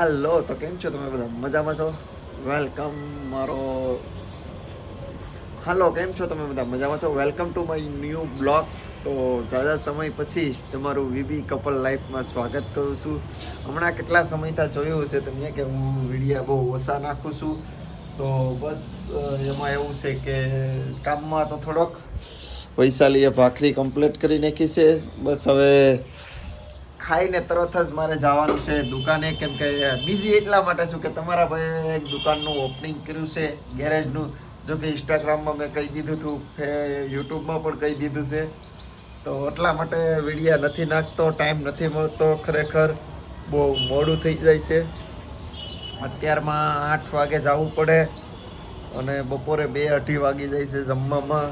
હાલો, તો કેમ છો તમે બધા? મજામાં છો? વેલકમ મારો હાલો, કેમ છો તમે બધા? મજામાં છો? Welcome to my new blog. તો ઝાઝા સમય પછી તમારું વીબી કપલ લાઈફમાં સ્વાગત કરું છું. હમણાં કેટલા સમયથી જોયું છે તમે કે હું વિડીયો બહુ ઓછા નાખું છું. તો બસ એમાં એવું છે કે કામમાં તો થોડોક વૈશાલીએ ભાખરી કમ્પ્લીટ કરી નાખી છે. બસ હવે ખાઈને તરત જ મારે જવાનું છે દુકાને, કેમ કે બીજી એટલા માટે શું કે તમારા ભાઈ એક દુકાનનું ઓપનિંગ કર્યું છે ગેરેજનું. જો કે ઇન્સ્ટાગ્રામમાં મેં કહી દીધું હતું, યુટ્યુબમાં પણ કહી દીધું છે. તો એટલા માટે વિડીયા નથી નાખતો, ટાઈમ નથી મળતો. ખરેખર બહુ મોડું થઈ જાય છે. અત્યારમાં 8 વાગે જવું પડે અને બપોરે 2-2:30 વાગી જાય છે જમવામાં.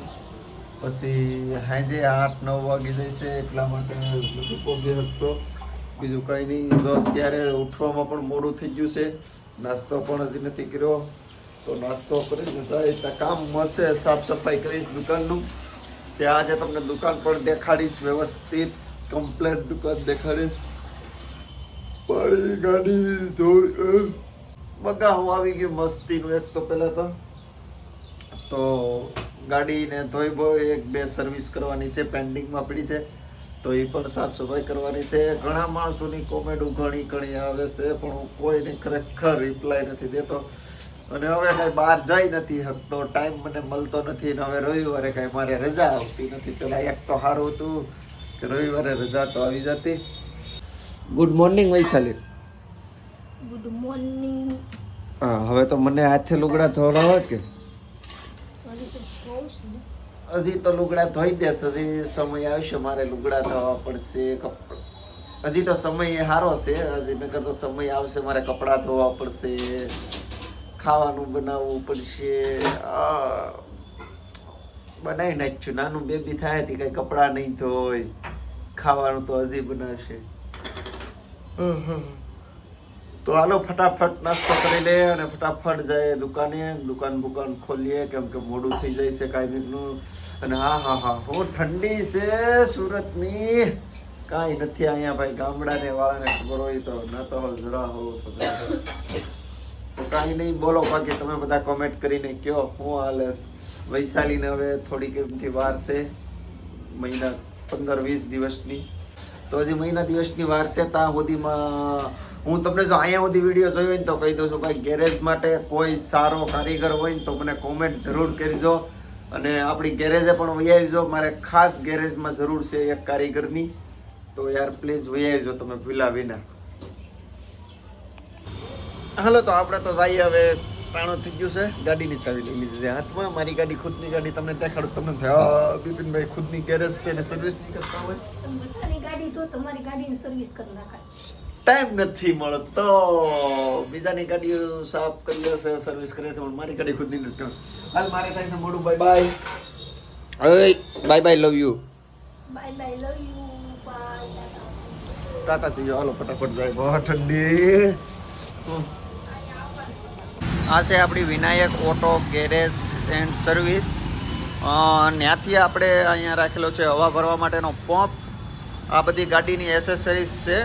પછી સાંજે 8-9 વાગી જાય છે. એટલા માટે નથી પહોંચી શકતો. બીજું કંઈ નહીં. તો અત્યારે ઉઠવામાં પણ મોડું થઈ ગયું છે. નાસ્તો પણ હજી નથી કર્યો. તો નાસ્તો કરીને જાય કામ મળશે, સાફ સફાઈ કરીશ દુકાનનું. ત્યાં આજે તમને દુકાન પણ દેખાડીશ, વ્યવસ્થિત કમ્પ્લેટ દુકાન દેખાડીશ. મારી ગાડી ધોઈ બગાવું આવી ગયું મસ્તીનું. એક તો પહેલાં તો ગાડીને ધોઈ બોઈ 1-2 સર્વિસ કરવાની છે, પેન્ડિંગમાં પડી છે. તો એ પણ સાફ સફાઈ કરવાની છે. ઘણા માણસોની કોમેન્ટ ઘણી આવે છે, પણ હું કોઈને ખરેખર રિપ્લાય નથી દેતો. અને હવે કાંઈ બહાર જઈ નથી શકતો, ટાઈમ મને મળતો નથી. ને હવે રવિવારે કાંઈ મારે રજા આવતી નથી. પેલા એક તો સારું હતું કે રવિવારે રજા તો આવી જતી. Good morning Vaishali. Good morning. હા, હવે તો મને હાથે લુગડા ધોવા કે હજી તો લુગડા ધોઈ દેશ. હજી સમય આવશે, મારે લુગડા ધોવા પડશે. હજી તો સમય સારો છે. હજી નકર તો સમય આવશે મારે કપડાં ધોવા પડશે, ખાવાનું બનાવવું પડશે. બનાવી નાખ્યું. નાનું બેબી થાય હતી કઈ કપડાં નહીં ધોય, ખાવાનું તો હજી બનાવશે. તો હાલો ફટાફટ નાસ્તો કરી લે અને ફટાફટ જાય દુકાને. દુકાન ખોલીએ, કેમ કે મોડું થઈ જાય છે કાયમીનું. અને હા હું ઠંડી છે સુરતની, કાંઈ નથી અહીંયા ભાઈ. ગામડાને વાળાને ખબર હોય તો ના તો જરા હો તો કાંઈ નહીં. બોલો બાકી તમે બધા કોમેન્ટ કરીને કહો હું હાલે. વૈશાલીને હવે થોડીક એમથી વાર છે, મહિના 15-20 દિવસની. તો હજી મહિના દિવસની વાર છે. ત્યાં સુધીમાં હું તમને જો અહીંયા સુધી વિડીયો જોયો હોય ને તો કહી દઉં છું, ભાઈ ગેરેજ માટે કોઈ સારો કારીગર હોય ને તો મને કોમેન્ટ જરૂર કરજો. અને આપણી ગેરેજે પણ વહી આવજો. મારે ખાસ ગેરેજમાં જરૂર છે એક કારીગરની. તો યાર પ્લીઝ વહી આવજો તમે ભૂલા વિના. હાલો, તો આપણે તો જઈએ હવે. ટાણું થઈ ગયું છે. ગાડીની ચાવી લઈ લીધી છે હાથમાં. મારી ગાડી ખુદની ગાડી તમને દેખાડું. તમને બિપિનભાઈ ખુદની ગેરેજ છે ને સર્વિસ નહીં કરતા હોય. બધાની ગાડી તો તમારી ગાડીની સર્વિસ કરી નાખાય. ટાઈમ નથી મળતો. બીજાની ગાડીઓ સાફ કરી હશે, સર્વિસ કરે છે, પણ મારી ગાડી ખુદની નથી કરતી. હાલ મારે થાય છે મોડું. Bye bye. Bye love you. Bye love you. Bye. ટાટા સી હાલો ફટાફટ જાય. બહુ ઠંડી. આ છે આપણી Vinayak auto garage and service. ત્યાંથી આપણે અહીંયા રાખેલો છે હવા ભરવા માટેનો પંપ. આ બધી ગાડીની એસેસરીઝ છે,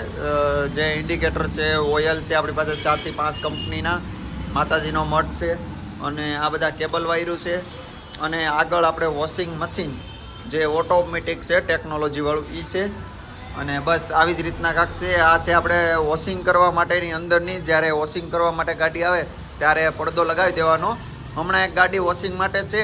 જે ઇન્ડિકેટર છે, ઓઇલ છે. આપણી પાસે 4 થી 5 કંપનીના માતાજીનો મઠ છે. અને આ બધા કેબલ વાયરું છે. અને આગળ આપણે વોશિંગ મશીન જે ઓટોમેટિક છે, ટેકનોલોજીવાળું એ છે. અને બસ આવી જ રીતના કાંક છે. આ છે આપણે વોશિંગ કરવા માટેની અંદરની. જ્યારે વોશિંગ કરવા માટે ગાડી આવે ત્યારે પડદો લગાવી દેવાનો. હમણાં એક ગાડી વોશિંગ માટે છે,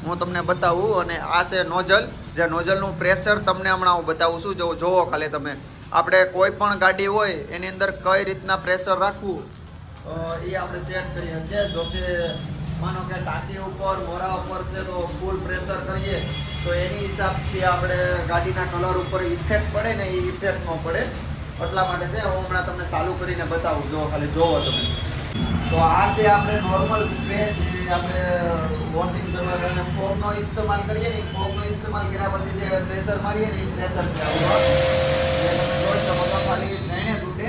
હું તમને બતાવું. અને આ છે નોઝલ. જે નોઝલનું પ્રેશર તમને હમણાં હું બતાવું છું. જોવો ખાલી તમે. આપણે કોઈ પણ ગાડી હોય એની અંદર કઈ રીતના પ્રેશર રાખવું એ આપણે સેટ કરીએ છીએ. જો કે માનો કે ટાંકી ઉપર મોરા ઉપર છે તો ફૂલ પ્રેશર કરીએ તો એની હિસાબથી આપણે ગાડીના કલર ઉપર ઇફેક્ટ પડે ને, એ ઇફેક્ટ ન પડે. એટલા માટે છે. હું હમણાં તમને ચાલુ કરીને બતાવું. જો ખાલી જોવો તમે. તો આ છે આપણે નોર્મલ સ્પ્રે, જે આપણે વોશિંગ કરવા માટે ફોગનો ઇસ્તેમાલ કરીએ ને. ફોગનો ઇસ્તેમાલ કર્યા પછી જે પ્રેશર મારીએ ને એ પ્રેશર છે આવું. તમે જોઈ શકો તો ખાલી જઈને તૂટે.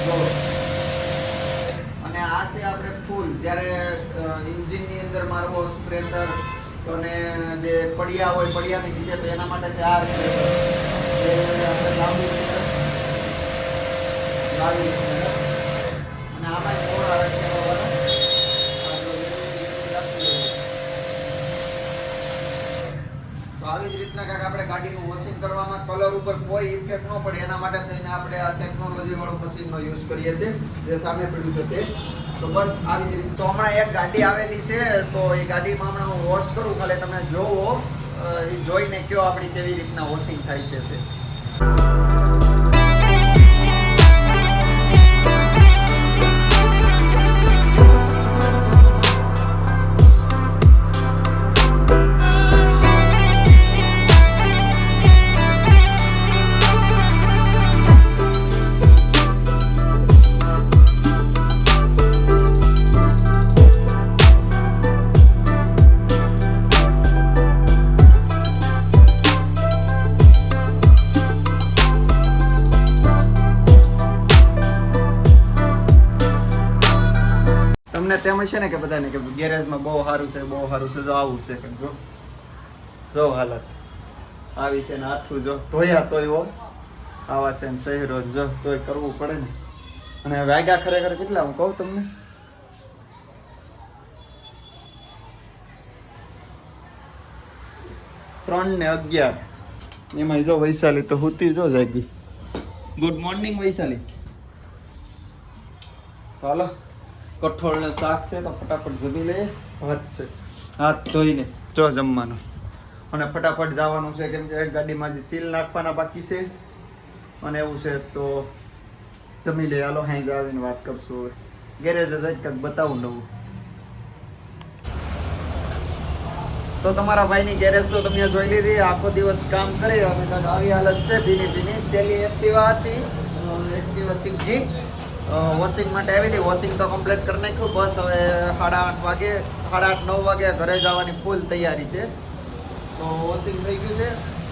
જો. અને આ છે આપણે ફૂલ, જ્યારે એન્જિનની અંદર મારવો પ્રેશર. અને જે પડિયા હોય પડિયાની નીચે, તો એના માટે છે આ લાંબી આમાં જ મોડ આવે છે વાળા. આ જો રાખી દઈએ. તો આવી જ રીતના કાંઈક આપણે ગાડીનું વોશિંગ કરવામાં કલર ઉપર કોઈ ઇફેક્ટ ન પડે એના માટે થઈને આપણે આ ટેકનોલોજી વાળો મશીનનો યુઝ કરીએ છીએ જે સામે પડ્યું છે તે. તો બસ આવી જ રીતે તો હમણાં એક ગાડી આવેલી છે તો એ ગાડીમાં હમણાં હું વોશ કરું, ખાલી તમે જોવો એ જોઈને કયો આપણી કેવી રીતના વોશિંગ થાય છે તે. તમને તેમ છે ને કે બધાને કે ગેરેજમાં બહુ સારું છે બહુ સારું છે, જો આવું છે કે જો હાલત આવી છે ને હાથું જો ધોયા તોય આવા છે ને શહેરો જો તોય કરવું પડે ને. અને વાગ્યા ખરેખર કેટલા હું કહું તમને 3:11 એમાં જો વૈશાલી તો હુતી જો જાગી. Good morning Vaishali. તો હાલો કઠોળનું શાક છે તો ફટાફટ જમી લઈએ. ભાત છે હાથ ધોઈને જો જમવાનું અને ફટાફટ જવાનું છે કેમ કે એક ગાડીમાં જે સીલ નાખવાના બાકી છે અને એવું છે તો જમી લઈએ. હાલો હાઈ આવીને વાત કરશું. હવે ગેરેજ જ કંઈક બતાવું નવું. તો તમારા ભાઈની ગેરેજ તો તમે જોઈ લીધી. આખો દિવસ કામ કરી અમે કાંઈક આવી હાલત છે ભીની ભીની. સેલી એક્ટિવા હતી, એક્ટિવા 6G વોશિંગ માટે આવી હતી. વોશિંગ તો કમ્પ્લીટ કરી નાખ્યું. બસ હવે 8:30 વાગે 8:30-9 વાગે ઘરે જવાની ફૂલ તૈયારી છે. તો વોશિંગ થઈ ગયું છે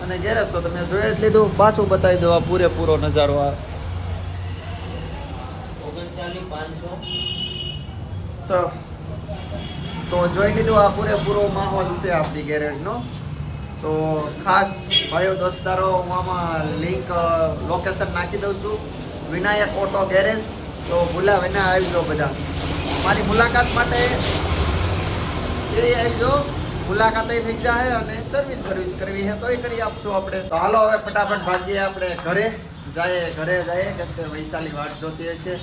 અને ગેરેજ તો તમે જોઈ જ લીધું. પાછું બતાવી દો આ પૂરેપૂરો નજારો. આ 39,500 તો જોઈ લીધું. આ પૂરેપૂરો માહોલ છે આપણી ગેરેજનો. તો ખાસ ભાઈઓ દોસ્તારો હું આમાં લિંક લોકેશન નાખી દઉં છું. Vinayak auto garage. તો ભૂલા વિના આવજો બધા. મારી મુલાકાત માટે એ આવજો. મુલાકાતે થઈ જાય અને સર્વિસ કરવી છે તો એ કરી આપશું આપણે. તો હાલો હવે ફટાફટ ભાગીએ આપણે ઘરે જઈએ કેમ કે વૈશાલી વાટ જોતી હશે.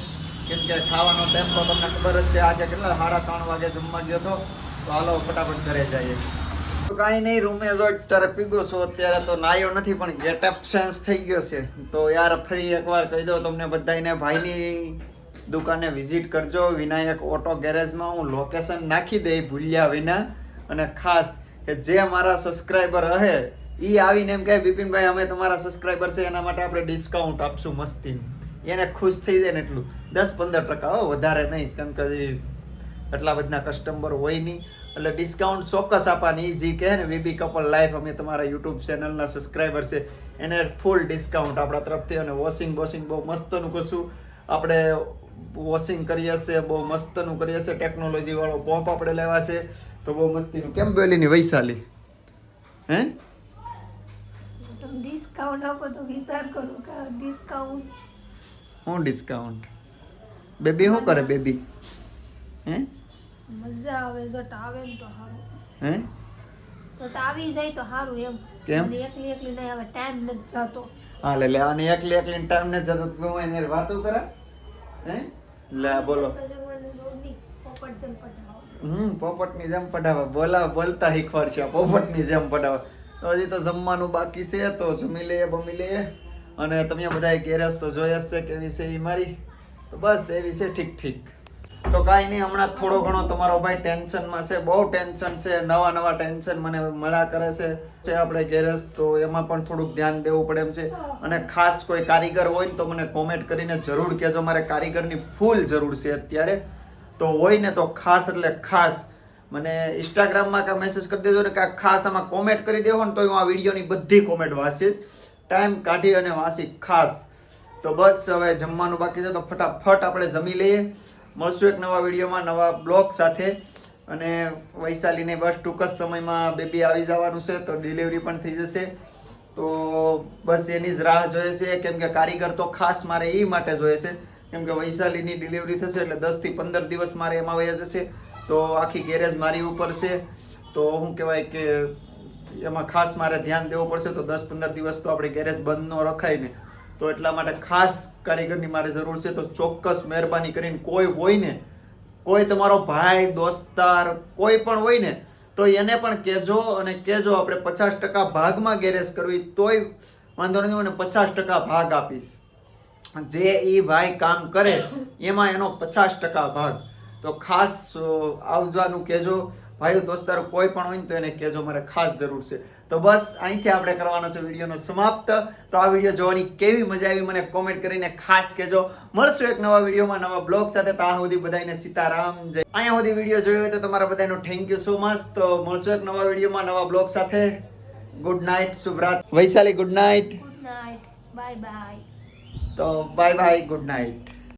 કેમ કે ખાવાનો ટાઈમ તો તમને ખબર જ છે. આજે કેટલા 3:30 વાગે જમવા ગયો હતો. તો હાલો ફટાફટ ઘરે જઈએ. તો કાંઈ નહીં, રૂમે જો અત્યારે પીગો છું. અત્યારે તો નાયો નથી પણ ગેટઅપ ચેન્જ થઈ ગયો છે. તો યાર ફરી એકવાર કહી દો તમને બધાને, ભાઈની દુકાને વિઝિટ કરજો વિનાયક ઓટો ગેરેજમાં. હું લોકેશન નાખી દઈ ભૂલ્યા વિના. અને ખાસ કે જે મારા સબસ્ક્રાઈબર રહે એ આવીને એમ કહે બિપિનભાઈ અમે તમારા સબસ્ક્રાઈબર છે એના માટે આપણે ડિસ્કાઉન્ટ આપશું મસ્તીનું. એને ખુશ થઈ જાય ને એટલું 10-15% વધારે નહીં. કેમ કે એટલા બધા કસ્ટમર હોય નહીં એટલે ડિસ્કાઉન્ટ ચોક્કસ આપવાની. એ જે કહે ને વીબી કપલ લાઈફ અમે તમારા યુટ્યુબ ચેનલના સબસ્ક્રાઈબર છે એને ફૂલ ડિસ્કાઉન્ટ આપણા તરફથી. અને વોશિંગ બહુ મસ્તનું કરશું આપણે. વોશિંગ કરીએ છીએ બહુ મસ્તનું કરીએ છીએ. ટેકનોલોજી વાળો પંપ આપણે લેવા છે તો બહુ મસ્તીનું. કેમ બોલીની વૈશાલી હે તમે ડિસ્કાઉન્ટ આપો તો વિચાર કરું કે ડિસ્કાઉન્ટ હું ડિસ્કાઉન્ટ બેબી શું કરે બેબી હે મજા આવે. જટ આવે ને તો સારું. હે જટ આવી જાય તો સારું એમ. કેમ? અને એકલી નહીં આવે ટાઈમ નથી જતો. હા લે અને એકલી ટાઈમ ને જતો તું એને વાતો કરે હે લે બોલો. પોપટની જેમ પડાવે બોલતા શીખવાડશે. પોપટની જેમ પડાવે. તો હજી તો જમવાનું બાકી છે તો જમી લઈએ બમી લઈએ. અને તમે બધા ગેરેજ તો જોઈ જ છે કેવી છે એ મારી. તો બસ એવી છે ઠીક. તો કાંઈ નહીં, હમણાં થોડો ઘણો તમારો ભાઈ ટેન્શનમાં છે. બહુ ટેન્શન છે. નવા ટેન્શન મને મળ્યા કરે છે આપણે ગેરેજ. તો એમાં પણ થોડુંક ધ્યાન દેવું પડે એમ છે. અને ખાસ કોઈ કારીગર હોય ને તો મને કોમેન્ટ કરીને જરૂર કહેજો. મારે કારીગરની ફૂલ જરૂર છે અત્યારે. તો હોય ને તો ખાસ એટલે ખાસ મને ઇન્સ્ટાગ્રામમાં કાં મેસેજ કરી દેજો ને કાંઈક ખાસ આમાં કોમેન્ટ કરી દેવો ને તો હું આ વિડીયોની બધી કોમેન્ટ વાંચીશ. ટાઈમ કાઢી અને વાંચી ખાસ. તો બસ હવે જમવાનું બાકી છે તો ફટાફટ આપણે જમી લઈએ. મળશું એક નવા વિડીયોમાં નવા બ્લોગ સાથે. અને વૈશાલીને બસ ટૂંક જ સમયમાં બેબી આવી જવાનું છે તો ડિલિવરી પણ થઈ જશે. તો બસ એની જ રાહ જોઈએ છે. કેમ કે કારીગર તો ખાસ મારે એ માટે જોઈએ છે કેમ કે વૈશાલીની ડિલિવરી થશે એટલે 10 થી 15 દિવસ મારે એમાં વયા જશે. તો આખી ગેરેજ મારી ઉપર છે, તો શું કહેવાય કે એમાં ખાસ મારે ધ્યાન દેવું પડશે. તો 10-15 દિવસ તો આપણે ગેરેજ બંધ ન રખાય ને, તો એટલા માટે ખાસ કારીગરની મારે જરૂર છે. તો ચોક્કસ મહેરબાની કરીને કોઈ હોય ને, કોઈ તમારો ભાઈ દોસ્તાર કોઈ પણ હોય ને, તો એને પણ કહેજો અને કહેજો આપણે 50% ભાગમાં ગેરેજ કરવી તોય વાંધો નહીં, અને 50% ભાગ આપીશ. જે એ ભાઈ કામ કરે એમાં એનો 50% ભાગ. તો ખાસ આવવાનું કહેજો. ભાઈઓ દોસ્તારો કોઈ પણ હોય ને તો એને કહેજો, મારે ખાસ જરૂર છે. તો બસ અહીંથી આપણે કરવાનો છે વિડીયોનો સમાપ્ત. તો આ વિડીયો જોવાની કેવી મજા આવી મને કોમેન્ટ કરીને ખાસ કહેજો. મળશું એક નવા વિડીયોમાં નવા બ્લોગ સાથે. ત્યાં સુધી બધાને સીતારામ જય. અહીંયા સુધી વિડીયો જોયો હોય તો તમારા બધાનો થેન્ક યુ સો મચ. તો મળશું એક નવા વિડીયોમાં નવા બ્લોગ સાથે. ગુડ નાઇટ, શુભરાત. Vaishali good night. Good night, bye bye. તો બાય બાય, ગુડ નાઇટ.